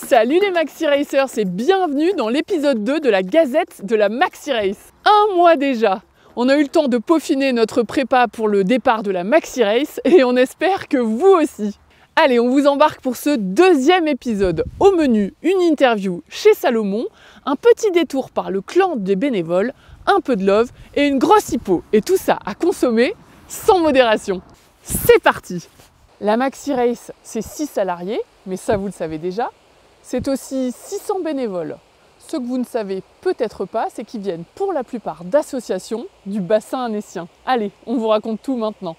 Salut les Maxi Racers et bienvenue dans l'épisode 2 de la Gazette de la Maxi Race. Un mois déjà, on a eu le temps de peaufiner notre prépa pour le départ de la Maxi Race et on espère que vous aussi. Allez, on vous embarque pour ce deuxième épisode. Au menu, une interview chez Salomon, un petit détour par le clan des bénévoles, un peu de love et une grosse hypo. Et tout ça à consommer sans modération. C'est parti! La Maxi Race, c'est 6 salariés, mais ça vous le savez déjà. C'est aussi 600 bénévoles. Ce que vous ne savez peut-être pas, c'est qu'ils viennent pour la plupart d'associations du bassin annécien. Allez, on vous raconte tout maintenant.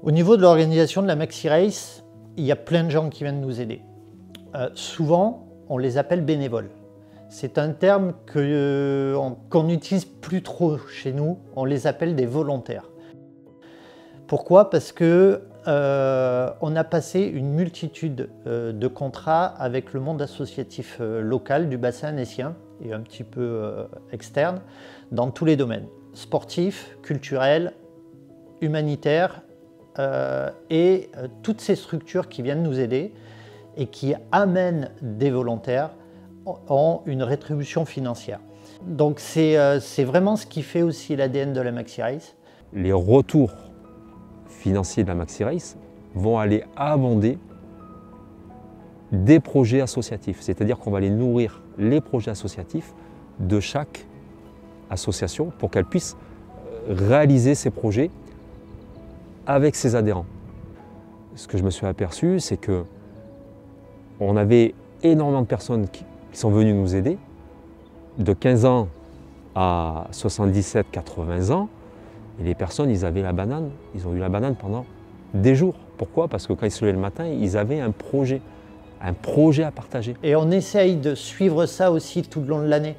Au niveau de l'organisation de la Maxi Race, il y a plein de gens qui viennent nous aider. Souvent, on les appelle bénévoles. C'est un terme qu'on n'utilise plus trop chez nous, on les appelle des volontaires. Pourquoi? Parce que on a passé une multitude de contrats avec le monde associatif local du bassin annécien et un petit peu externe dans tous les domaines, sportifs, culturels, humanitaires et toutes ces structures qui viennent nous aider et qui amènent des volontaires ont une rétribution financière. Donc c'est vraiment ce qui fait aussi l'ADN de la Maxi Race. Les retours financiers de la Maxi Race vont aller abonder des projets associatifs, c'est-à-dire qu'on va aller nourrir les projets associatifs de chaque association pour qu'elle puisse réaliser ses projets avec ses adhérents. Ce que je me suis aperçu, c'est que on avait énormément de personnes qui sont venues nous aider, de 15 ans à 77, 80 ans, et les personnes, ils avaient la banane, ils ont eu la banane pendant des jours. Pourquoi? Parce que quand ils se levaient le matin, ils avaient un projet à partager. Et on essaye de suivre ça aussi tout le long de l'année,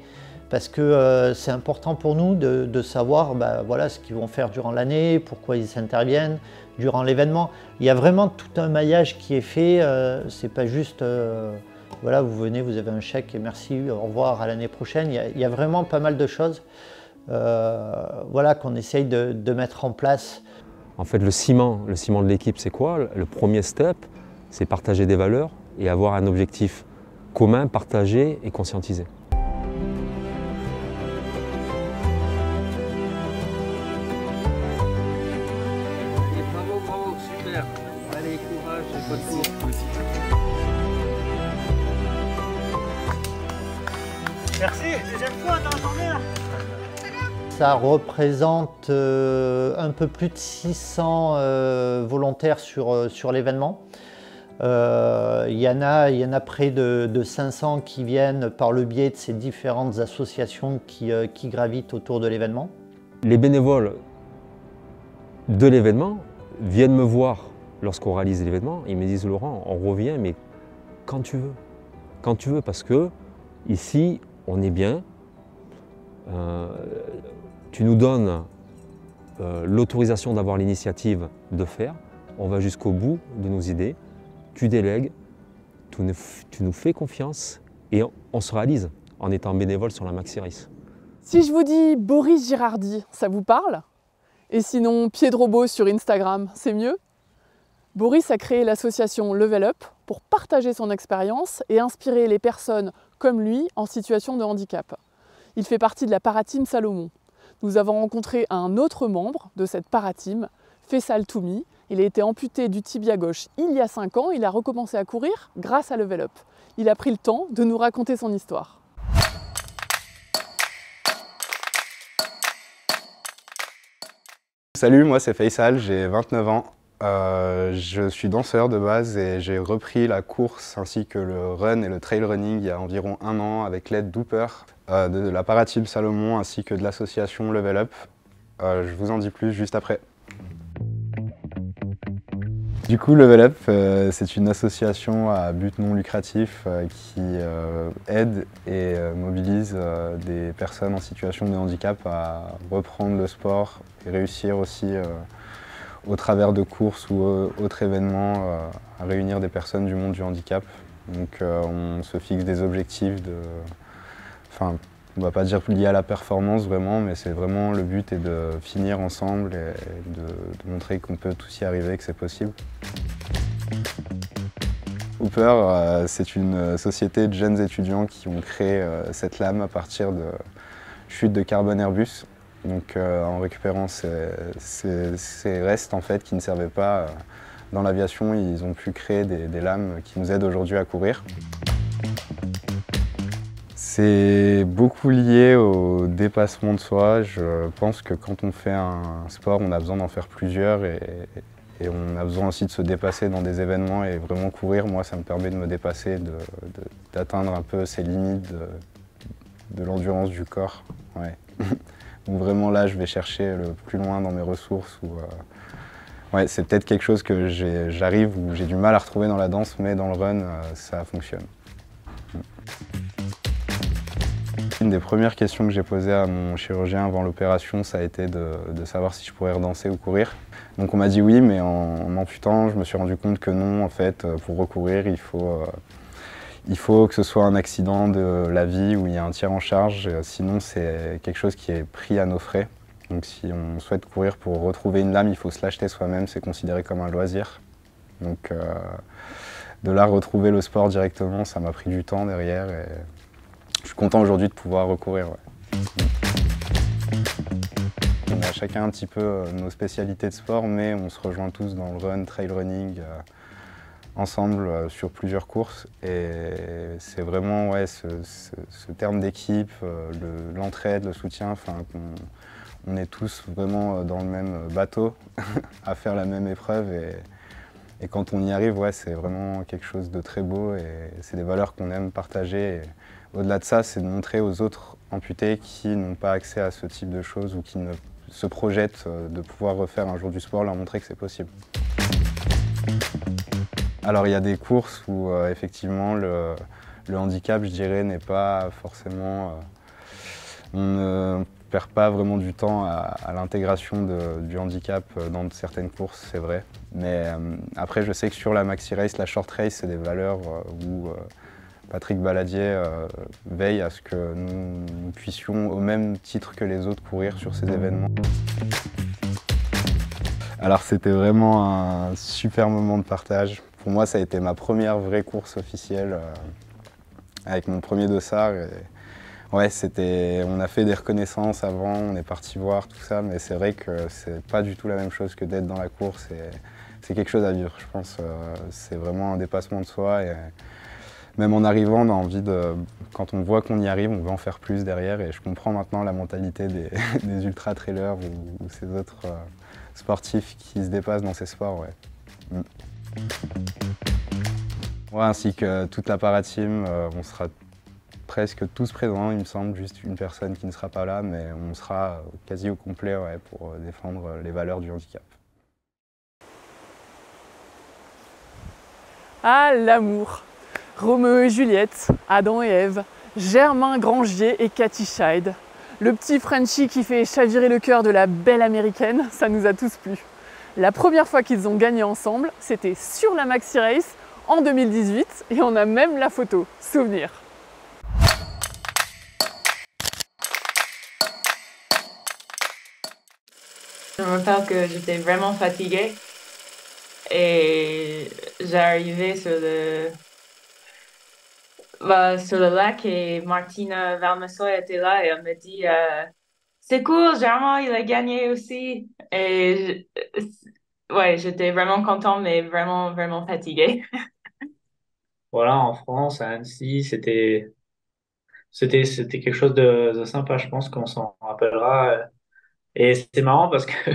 parce que c'est important pour nous de savoir voilà, ce qu'ils vont faire durant l'année, pourquoi ils interviennent durant l'événement. Il y a vraiment tout un maillage qui est fait, c'est pas juste voilà, vous venez, vous avez un chèque et merci, au revoir, à l'année prochaine. Il y a vraiment pas mal de choses voilà, qu'on essaye de mettre en place. En fait, le ciment de l'équipe, c'est quoi? Le premier step, c'est partager des valeurs et avoir un objectif commun, partagé et conscientisé. Bravo, super. Allez, courage, bonne course. Merci, deuxième fois dans la journée là. Ça représente un peu plus de 600 volontaires sur l'événement. Il y en a près de 500 qui viennent par le biais de ces différentes associations qui gravitent autour de l'événement. Les bénévoles de l'événement viennent me voir lorsqu'on réalise l'événement. Ils me disent: Laurent, on revient, mais quand tu veux, parce que ici, on est bien, tu nous donnes l'autorisation d'avoir l'initiative de faire, on va jusqu'au bout de nos idées, tu délègues, tu nous fais confiance et on se réalise en étant bénévole sur la Maxi Race. Si je vous dis Boris Girardi, ça vous parle? Et sinon Pied de Robot sur Instagram, c'est mieux? Boris a créé l'association Level Up pour partager son expérience et inspirer les personnes comme lui en situation de handicap. Il fait partie de la Parateam Salomon. Nous avons rencontré un autre membre de cette Parateam, Faisal Toumi. Il a été amputé du tibia gauche il y a 5 ans. Il a recommencé à courir grâce à Level Up. Il a pris le temps de nous raconter son histoire. Salut, moi c'est Faisal, j'ai 29 ans. Je suis danseur de base et j'ai repris la course ainsi que le run et le trail running il y a environ 1 an avec l'aide d'Hooper, de la Parateam Salomon ainsi que de l'association Level Up. Je vous en dis plus juste après. Du coup, Level Up, c'est une association à but non lucratif qui aide et mobilise des personnes en situation de handicap à reprendre le sport et réussir aussi au travers de courses ou autres événements à réunir des personnes du monde du handicap. Donc on se fixe des objectifs On ne va pas dire lié à la performance vraiment, mais c'est vraiment le but est de finir ensemble et de montrer qu'on peut tous y arriver, que c'est possible. Hooper, c'est une société de jeunes étudiants qui ont créé cette lame à partir de chutes de carbone Airbus. Donc en récupérant ces restes en fait, qui ne servaient pas dans l'aviation, ils ont pu créer des lames qui nous aident aujourd'hui à courir. C'est beaucoup lié au dépassement de soi. Je pense que quand on fait un sport, on a besoin d'en faire plusieurs et on a besoin aussi de se dépasser dans des événements et vraiment courir. Moi, ça me permet de me dépasser, d'atteindre un peu ces limites de l'endurance du corps. Ouais. Donc vraiment là, je vais chercher le plus loin dans mes ressources. Ouais, c'est peut-être quelque chose que j'arrive ou j'ai du mal à retrouver dans la danse, mais dans le run, ça fonctionne. Une des premières questions que j'ai posées à mon chirurgien avant l'opération, ça a été de savoir si je pourrais redanser ou courir. Donc on m'a dit oui, mais en amputant, je me suis rendu compte que non, en fait, pour recourir, il faut que ce soit un accident de la vie où il y a un tiers en charge, sinon c'est quelque chose qui est pris à nos frais. Donc si on souhaite courir pour retrouver une lame, il faut se l'acheter soi-même, c'est considéré comme un loisir. Donc de là retrouver le sport directement, ça m'a pris du temps derrière et je suis content aujourd'hui de pouvoir recourir. Ouais. On a chacun un petit peu nos spécialités de sport, mais on se rejoint tous dans le run, trail running, ensemble sur plusieurs courses. Et c'est vraiment ouais, ce terme d'équipe, l'entraide, le soutien, on est tous vraiment dans le même bateau à faire la même épreuve. Et quand on y arrive, ouais, c'est vraiment quelque chose de très beau et c'est des valeurs qu'on aime partager. Au-delà de ça, c'est de montrer aux autres amputés qui n'ont pas accès à ce type de choses ou qui ne se projettent de pouvoir refaire un jour du sport, leur montrer que c'est possible. Alors il y a des courses où effectivement le handicap, je dirais, n'est pas forcément... on ne perd pas vraiment du temps à l'intégration du handicap dans certaines courses, c'est vrai. Mais après, je sais que sur la maxi race, la short race, c'est des valeurs où Patrick Baladier veille à ce que nous puissions, au même titre que les autres, courir sur ces événements. Alors c'était vraiment un super moment de partage. Pour moi, ça a été ma première vraie course officielle avec mon premier dossard. Et ouais, on a fait des reconnaissances avant, on est parti voir tout ça, mais c'est vrai que c'est pas du tout la même chose que d'être dans la course. C'est quelque chose à vivre, je pense. C'est vraiment un dépassement de soi. Et même en arrivant, on a envie quand on voit qu'on y arrive, on veut en faire plus derrière. Et je comprends maintenant la mentalité des ultra-trailers ou ces autres sportifs qui se dépassent dans ces sports. Ouais. Ouais, ainsi que toute la para-team, on sera presque tous présents, il me semble, juste une personne qui ne sera pas là, mais on sera quasi au complet ouais, pour défendre les valeurs du handicap. Ah, l'amour! Roméo et Juliette, Adam et Ève, Germain Grangier et Cathy Scheid. Le petit Frenchie qui fait chavirer le cœur de la belle américaine, ça nous a tous plu. La première fois qu'ils ont gagné ensemble, c'était sur la Maxi Race en 2018 et on a même la photo. Souvenir. Je me rappelle que j'étais vraiment fatiguée et j'arrivais sur le lac et Martina Valmesoy était là et elle me dit c'est cool, Germain, il a gagné aussi. Et ouais, j'étais vraiment contente, mais vraiment, vraiment fatiguée. Voilà, en France, à Annecy, c'était quelque chose de sympa, je pense qu'on s'en rappellera. Et c'est marrant parce que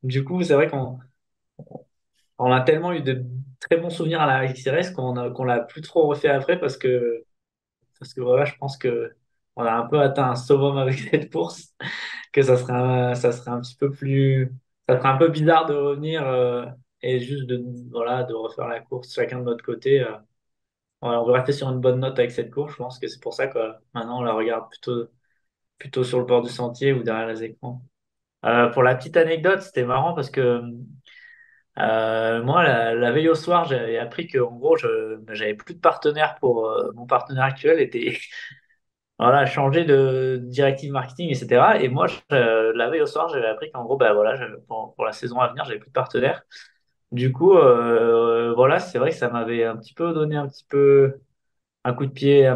du coup, c'est vrai qu'on a tellement eu de très bons souvenirs à la XRS qu'on l'a plus trop refait après parce que voilà, je pense que on a un peu atteint un summum avec cette course, que ça serait un petit peu plus, ça serait un peu bizarre de revenir et juste voilà, de refaire la course chacun de notre côté. Voilà, on veut rester sur une bonne note avec cette course. Je pense que c'est pour ça que maintenant on la regarde plutôt sur le bord du sentier ou derrière les écrans. Pour la petite anecdote, c'était marrant parce que moi, la veille au soir, j'avais appris que en gros, j'avais plus de partenaire pour mon partenaire actuel voilà, changer de directive marketing, etc. Et moi, la veille au soir, j'avais appris qu'en gros, bah, voilà, pour la saison à venir, j'avais plus de partenaire. Du coup, voilà, c'est vrai que ça m'avait un petit peu donné un petit peu un coup de pied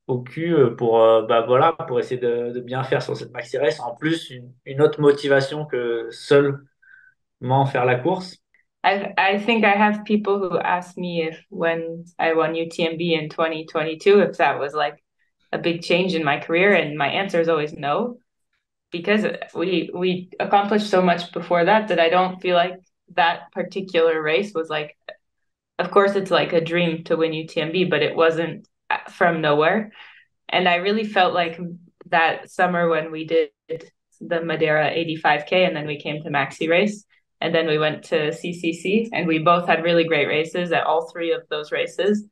au cul pour, bah, voilà, pour essayer de bien faire sur cette maxi race. En plus, une autre motivation que seulement faire la course. I think I have people who ask me if when I won UTMB in 2022, if that was like a big change in my career, and my answer is always no, because we accomplished so much before that that I don't feel like that particular race was like, of course it's like a dream to win UTMB, but it wasn't from nowhere. And I really felt like that summer when we did the Madeira 85K and then we came to Maxi Race and then we went to CCC and we both had really great races at all three of those races.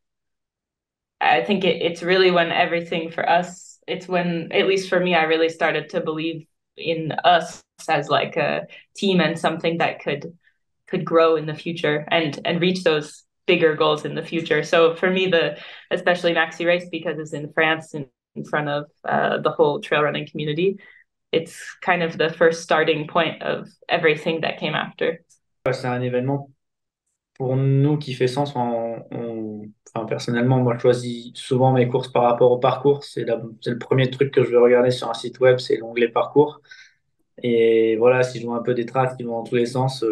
I think it's really when everything for us, it's when, at least for me, I really started to believe in us as like a team and something that could grow in the future and reach those bigger goals in the future. So for me, especially Maxi Race, because it's in France in front of the whole trail running community, it's kind of the first starting point of everything that came after. C'est un événement pour nous qui fait sens. Enfin, personnellement, moi, je choisis souvent mes courses par rapport au parcours. C'est le premier truc que je vais regarder sur un site web, c'est l'onglet parcours. Et voilà, si je vois un peu des traces qui vont dans tous les sens,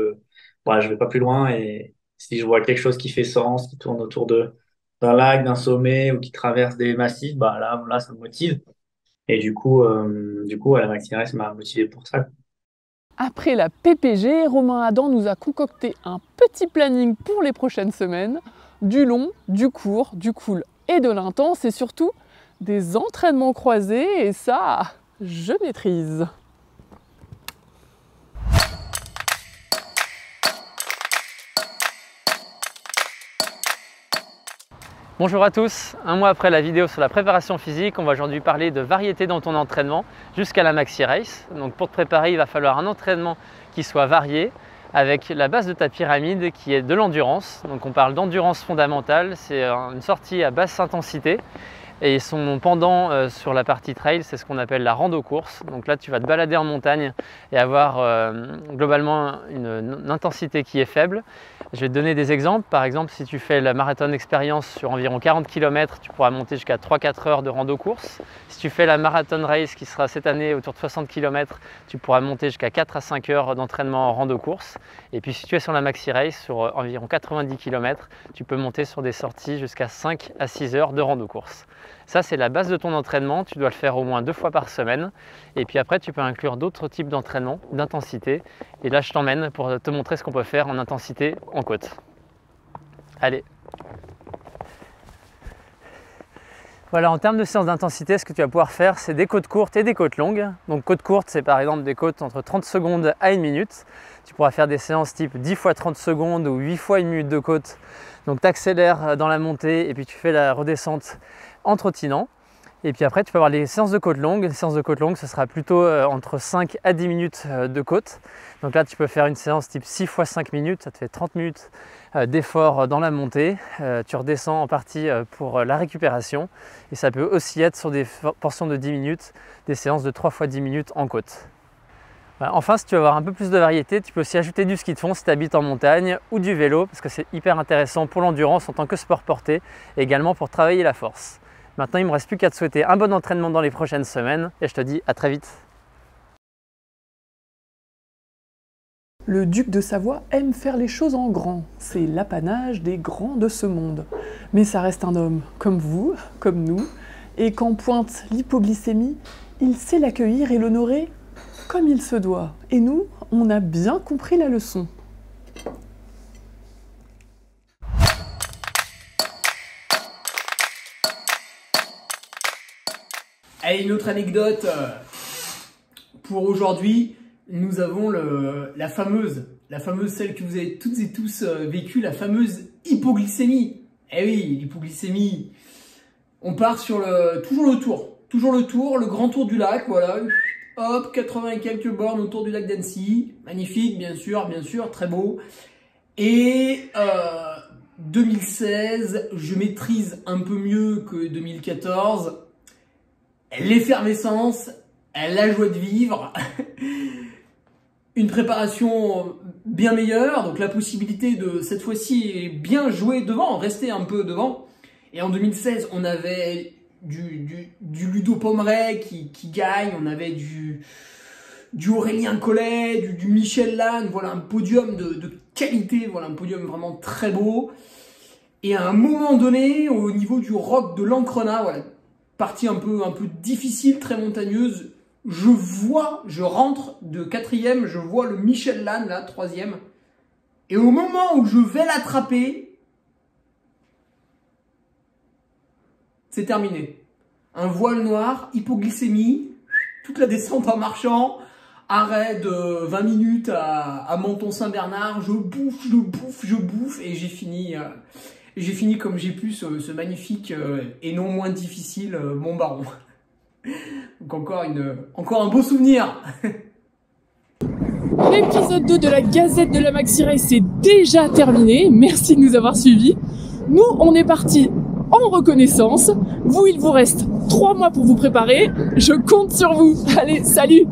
voilà, je vais pas plus loin. Et si je vois quelque chose qui fait sens, qui tourne autour d'un lac, d'un sommet ou qui traverse des massifs, bah là, ça me motive. Et du coup, la Maxi Race m'a motivé pour ça. Après la PPG, Romain Adam nous a concocté un petit planning pour les prochaines semaines, du long, du court, du cool et de l'intense et surtout des entraînements croisés et ça, je maîtrise. Bonjour à tous, un mois après la vidéo sur la préparation physique, on va aujourd'hui parler de variété dans ton entraînement jusqu'à la Maxi Race. Donc pour te préparer, il va falloir un entraînement qui soit varié avec la base de ta pyramide qui est de l'endurance. Donc on parle d'endurance fondamentale, c'est une sortie à basse intensité. Et son pendant sur la partie trail, c'est ce qu'on appelle la rando-course. Donc là, tu vas te balader en montagne et avoir globalement une intensité qui est faible. Je vais te donner des exemples. Par exemple, si tu fais la marathon expérience sur environ 40 km, tu pourras monter jusqu'à 3-4 heures de rando-course. Si tu fais la marathon race qui sera cette année autour de 60 km, tu pourras monter jusqu'à 4 à 5 heures d'entraînement en rando-course. Et puis si tu es sur la Maxi Race sur environ 90 km, tu peux monter sur des sorties jusqu'à 5 à 6 heures de rando-course. Ça, c'est la base de ton entraînement. Tu dois le faire au moins 2 fois par semaine. Et puis après, tu peux inclure d'autres types d'entraînement, d'intensité. Et là, je t'emmène pour te montrer ce qu'on peut faire en intensité en côte. Allez. Voilà, en termes de séance d'intensité, ce que tu vas pouvoir faire, c'est des côtes courtes et des côtes longues. Donc côtes courtes, c'est par exemple des côtes entre 30 secondes à 1 minute. Tu pourras faire des séances type 10 fois 30 secondes ou 8 fois 1 minute de côte. Donc tu accélères dans la montée et puis tu fais la redescente en trottinant. Et puis après, tu peux avoir les séances de côte longues. Les séances de côte longues, ce sera plutôt entre 5 à 10 minutes de côte. Donc là, tu peux faire une séance type 6 fois 5 minutes. Ça te fait 30 minutes d'effort dans la montée. Tu redescends en partie pour la récupération. Et ça peut aussi être sur des portions de 10 minutes, des séances de 3 fois 10 minutes en côte. Enfin, si tu veux avoir un peu plus de variété, tu peux aussi ajouter du ski de fond si tu habites en montagne ou du vélo parce que c'est hyper intéressant pour l'endurance en tant que sport porté et également pour travailler la force. Maintenant, il ne me reste plus qu'à te souhaiter un bon entraînement dans les prochaines semaines et je te dis à très vite. Le duc de Savoie aime faire les choses en grand. C'est l'apanage des grands de ce monde. Mais ça reste un homme comme vous, comme nous. Et quand pointe l'hypoglycémie, il sait l'accueillir et l'honorer comme il se doit. Et nous, on a bien compris la leçon. Allez, une autre anecdote pour aujourd'hui. Nous avons la fameuse celle que vous avez toutes et tous vécue, la fameuse hypoglycémie. Eh oui, l'hypoglycémie. On part sur toujours le tour, le grand tour du lac, voilà. Hop, 80 et quelques bornes autour du lac d'Annecy. Magnifique, bien sûr, très beau. Et 2016, je maîtrise un peu mieux que 2014. l'effervescence, la joie de vivre, une préparation bien meilleure, donc la possibilité de cette fois-ci bien jouer devant, rester un peu devant. Et en 2016, on avait du Ludo Pomeray qui gagne, on avait du Aurélien Collet, du Michel Lannes, voilà un podium de qualité, voilà un podium vraiment très beau. Et à un moment donné, au niveau du roc de l'Ancrenat, voilà, partie un peu difficile, très montagneuse, je rentre de 4e, je vois le Michel Lannes, là, 3e. Et au moment où je vais l'attraper, c'est terminé. Un voile noir, hypoglycémie, toute la descente en marchant, arrêt de 20 minutes à Menton-Saint-Bernard, je bouffe, et j'ai fini comme j'ai pu ce magnifique et non moins difficile Mont Baron. Donc encore un beau souvenir. L'épisode 2 de la Gazette de la Maxi Race est déjà terminé. Merci de nous avoir suivis. Nous, on est parti en reconnaissance. Vous, il vous reste 3 mois pour vous préparer. Je compte sur vous. Allez, salut!